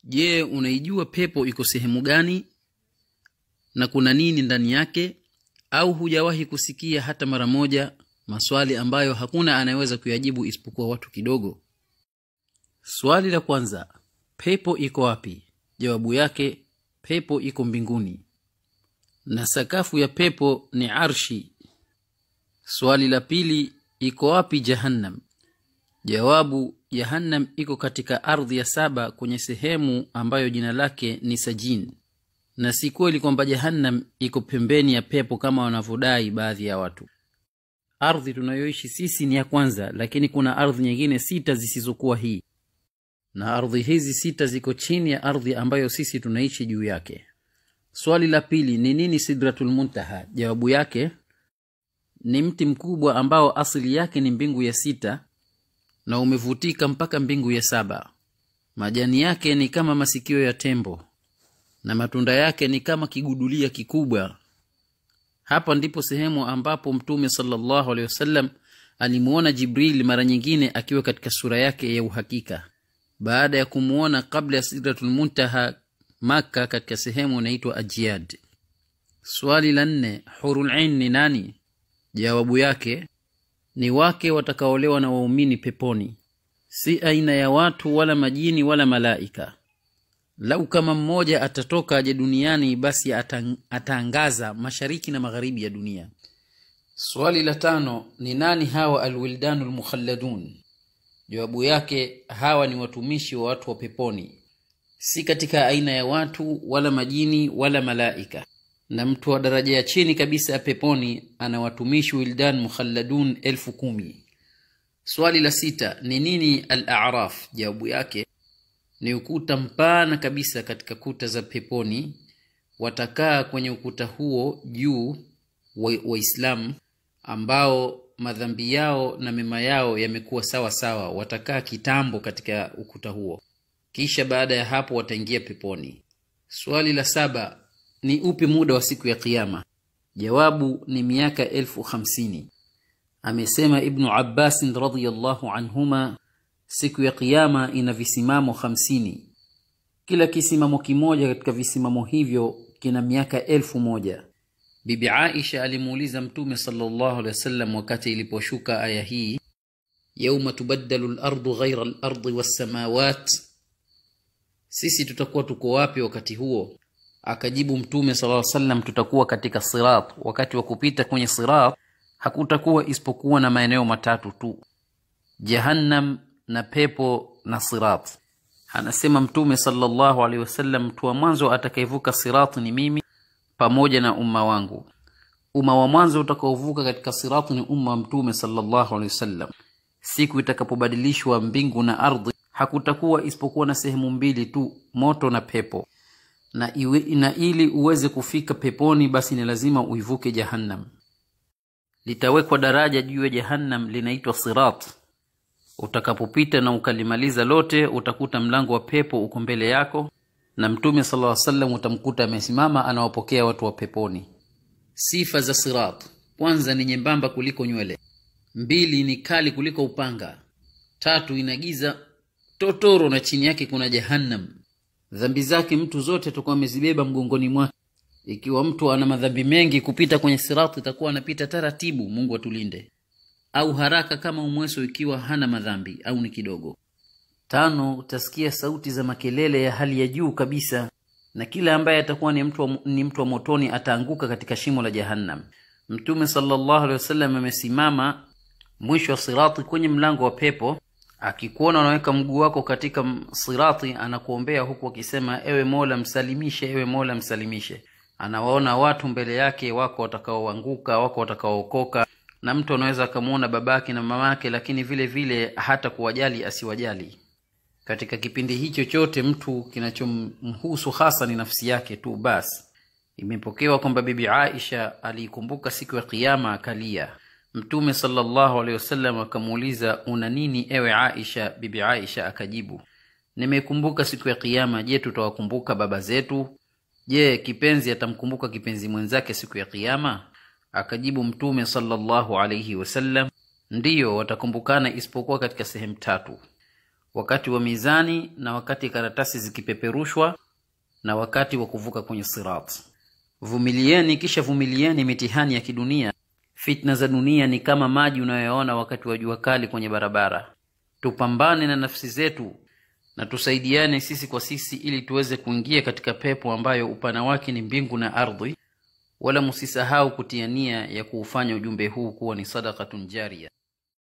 Je, unaijua pepo iko sehemu gani na kuna nini ndani yake, au hujawahi kusikia hata mara moja? Maswali ambayo hakuna anayeweza kuyajibu isipokuwa watu kidogo. Swali la kwanza, pepo iko wapi? Jawabu yake, pepo iko mbinguni na sakafu ya pepo ni arshi. Swali la pili, iko wapi Jahannam? Jawabu, Jahannam iko katika ardhi ya 7 kwenye sehemu ambayo jina lake ni Sajin. Na si kweli kwamba Jahannam iko pembeni ya pepo kama wanavyodai baadhi ya watu. Ardhi tunayoishi sisi ni ya kwanza, lakini kuna ardhi nyingine 6 zisizokuwa hii. Na ardhi hizi 6 ziko chini ya ardhi ambayo sisi tunaishi juu yake. Swali la pili, ni nini Sidratul Muntaha? Jawabu yake, ni mti mkubwa ambao asili yake ni mbingu ya 6 na umevutika mpaka mbingu ya 7. Majani yake ni kama masikio ya tembo na matunda yake ni kama kigudulia kikubwa. Hapa ndipo sehemu ambapo Mtume sallallahu alaihi wasallam alimuona Jibril mara nyingine akiwa katika sura yake ya uhakika, baada ya kumuona kabla ya Sidratul Muntaha Makkah katika sehemu inaitwa Ajiyad. Swali la 4, Hurul Ain ni nani? Jawabu yake, ni wake watakaolewa na waumini peponi, si aina ya watu wala majini wala malaika. Lau kama mmoja atatoka aje duniani, basi ataangaza mashariki na magharibi ya dunia. Swali la 5, ni nani hawa alwildanul mukhalladun? Jawabu yake, hawa ni watumishi wa watu wa peponi, si katika aina ya watu wala majini wala malaika. Na mtu wa daraja ya chini kabisa ya peponi ana watumishi wildan mukhalladun 10,000. Swali la 6, ni nini al-a'raf? Jawabu yake, ni ukuta mpana kabisa katika kuta za peponi. Watakaa kwenye ukuta huo juu Waislamu ambao madhambi yao na mema yao yamekuwa sawa sawa. Watakaa kitambo katika ukuta huo, kisha baada ya hapo wataingia peponi. Swali la 7, ni upi muda wa siku ya kiyama? Jawabu ni miaka 50,000. Amesema Ibn Abbas radhiyallahu anhuma, siku ya kiyama ina visimamo 50. Kila kisimamo kimoja katika visimamo hivyo kina miaka 1000. Bibi Aisha alimuuliza Mtume sallallahu alaihi wasallam wakati iliposhuka aya hii, yauma tubaddalu al-ardu ghayra al-ardi was-samawat, sisi tutakuwa tuko wapi wakati huo? Akajibu Mtume sallallahu alaihi wasallam, tutakuwa katika sirat. Wakati wa kupita kwenye sirat hakutakuwa isipokuwa na maeneo matatu tu, Jahannam na pepo na sirat. Anasema Mtume sallallahu alaihi wasallam, mtu wa mwanzo atakayevuka sirat ni mimi pamoja na umma wangu. Umma wa mwanzo utakaovuka katika sirat ni umma wa Mtume sallallahu alaihi wasallam. Siku itakapobadilishwa mbingu na ardhi, hakutakuwa isipokuwa na sehemu 2 tu, moto na pepo. Na ili uweze kufika peponi, basi ni lazima uivuke Jahannam. Litawekwa daraja juu ya Jahannam linaitwa sirat. Utakapopita na ukalimaliza lote, utakuta mlango wa pepo uko mbele yako, na Mtume sallallahu alaihi wasallam utamkuta amesimama anawapokea watu wa peponi. Sifa za sirat: kwanza, ni nyembamba kuliko nywele; 2, ni kali kuliko upanga; 3, inagiza totoro na chini yake kuna Jahannam. Dhambi zake mtu zote atakuwa amezibeba mgongoni mwake. Ikiwa mtu ana madhambi mengi, kupita kwenye sirat itakuwa anapita taratibu, Mungu atulinde, au haraka kama umweso ikiwa hana madhambi au ni kidogo. 5, utasikia sauti za makelele ya hali ya juu kabisa, na kila ambaye atakuwa ni mtu wa motoni ataanguka katika shimo la Jahannam. Mtume sallallahu alaihi wasallam amesimama mwisho wa sirati kwenye mlango wa pepo. Akikuona unaweka mguu wako katika sirati, anakuombea huku akisema, ewe Mola msalimishe, ewe Mola msalimishe. Anawaona watu mbele yake, wako watakaoanguka, wako watakaookoka, na mtu anaweza akamuona babake na mamake, lakini vile vile hata kuwajali asiwajali. Katika kipindi hicho chote mtu kinachomhusu hasa ni nafsi yake tu basi. Imepokewa kwamba Bibi Aisha alikumbuka siku ya kiyama akalia. Mtume sallallahu alaihi wasallam akamuuliza, una nini ewe Aisha? Bibi Aisha akajibu, nimekumbuka siku ya kiyama. Je, tutawakumbuka baba zetu? Je, kipenzi atamkumbuka kipenzi mwenzake siku ya kiyama? Akajibu Mtume sallallahu alaihi wasallam, ndiyo, watakumbukana isipokuwa katika sehemu 3. wakati wa mizani, na wakati karatasi zikipeperushwa, na wakati wa kuvuka kwenye sirat. Vumilieni, kisha vumilieni mitihani ya kidunia. Fitna za dunia ni kama maji unayoona wakati wa jua kali kwenye barabara. Tupambane na nafsi zetu na tusaidiane sisi kwa sisi ili tuweze kuingia katika pepo ambayo upana wake ni mbingu na ardhi. Wala msisahau kutia nia ya kuufanya ujumbe huu kuwa ni sadaqatun jariya.